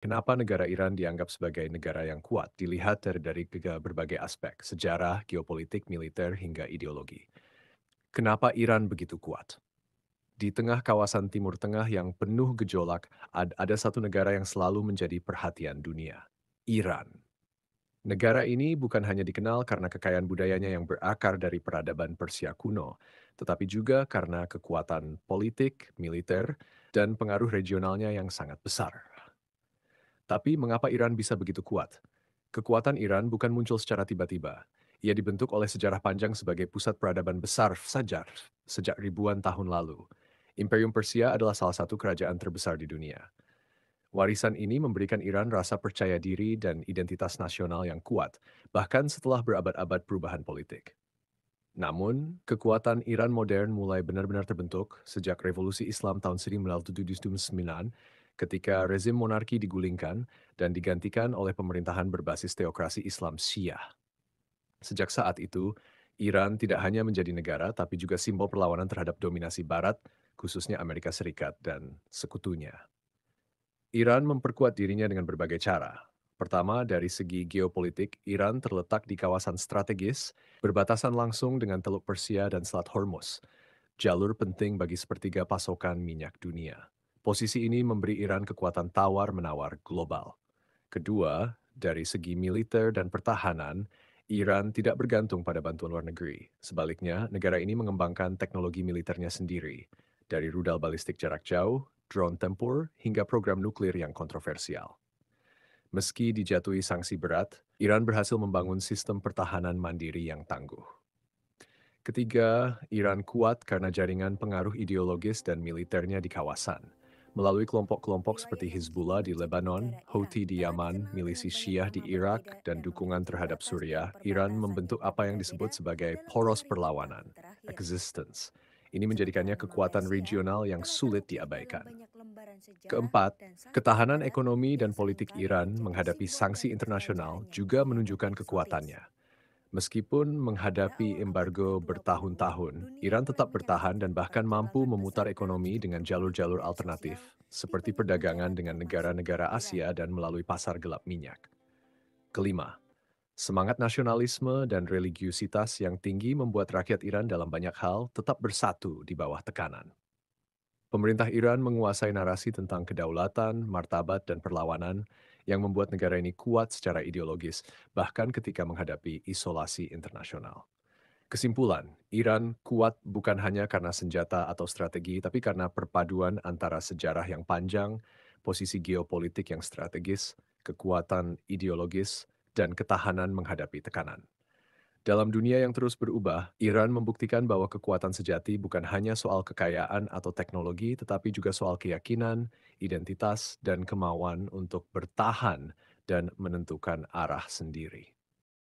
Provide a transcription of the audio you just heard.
Kenapa negara Iran dianggap sebagai negara yang kuat dilihat dari berbagai aspek, sejarah, geopolitik, militer, hingga ideologi. Kenapa Iran begitu kuat? Di tengah kawasan Timur Tengah yang penuh gejolak, ada satu negara yang selalu menjadi perhatian dunia, Iran. Negara ini bukan hanya dikenal karena kekayaan budayanya yang berakar dari peradaban Persia kuno, tetapi juga karena kekuatan politik, militer, dan pengaruh regionalnya yang sangat besar. Tapi mengapa Iran bisa begitu kuat? Kekuatan Iran bukan muncul secara tiba-tiba. Ia dibentuk oleh sejarah panjang sebagai pusat peradaban besar saja sejak ribuan tahun lalu. Imperium Persia adalah salah satu kerajaan terbesar di dunia. Warisan ini memberikan Iran rasa percaya diri dan identitas nasional yang kuat, bahkan setelah berabad-abad perubahan politik. Namun, kekuatan Iran modern mulai benar-benar terbentuk sejak Revolusi Islam tahun 1979 ketika rezim monarki digulingkan dan digantikan oleh pemerintahan berbasis teokrasi Islam Syiah. Sejak saat itu, Iran tidak hanya menjadi negara tapi juga simbol perlawanan terhadap dominasi Barat, khususnya Amerika Serikat dan sekutunya. Iran memperkuat dirinya dengan berbagai cara. Pertama, dari segi geopolitik, Iran terletak di kawasan strategis, berbatasan langsung dengan Teluk Persia dan Selat Hormuz, jalur penting bagi sepertiga pasokan minyak dunia. Posisi ini memberi Iran kekuatan tawar-menawar global. Kedua, dari segi militer dan pertahanan, Iran tidak bergantung pada bantuan luar negeri. Sebaliknya, negara ini mengembangkan teknologi militernya sendiri, dari rudal balistik jarak jauh, drone tempur, hingga program nuklir yang kontroversial. Meski dijatuhi sanksi berat, Iran berhasil membangun sistem pertahanan mandiri yang tangguh. Ketiga, Iran kuat karena jaringan pengaruh ideologis dan militernya di kawasan. Melalui kelompok-kelompok seperti Hizbullah di Lebanon, Houthi di Yaman, milisi Syiah di Irak, dan dukungan terhadap Suriah, Iran membentuk apa yang disebut sebagai poros perlawanan, existence. Ini menjadikannya kekuatan regional yang sulit diabaikan. Keempat, ketahanan ekonomi dan politik Iran menghadapi sanksi internasional juga menunjukkan kekuatannya. Meskipun menghadapi embargo bertahun-tahun, Iran tetap bertahan dan bahkan mampu memutar ekonomi dengan jalur-jalur alternatif, seperti perdagangan dengan negara-negara Asia dan melalui pasar gelap minyak. Kelima, semangat nasionalisme dan religiusitas yang tinggi membuat rakyat Iran dalam banyak hal tetap bersatu di bawah tekanan. Pemerintah Iran menguasai narasi tentang kedaulatan, martabat, dan perlawanan yang membuat negara ini kuat secara ideologis, bahkan ketika menghadapi isolasi internasional. Kesimpulan, Iran kuat bukan hanya karena senjata atau strategi, tapi karena perpaduan antara sejarah yang panjang, posisi geopolitik yang strategis, kekuatan ideologis, dan ketahanan menghadapi tekanan. Dalam dunia yang terus berubah, Iran membuktikan bahwa kekuatan sejati bukan hanya soal kekayaan atau teknologi, tetapi juga soal keyakinan, identitas, dan kemauan untuk bertahan dan menentukan arah sendiri.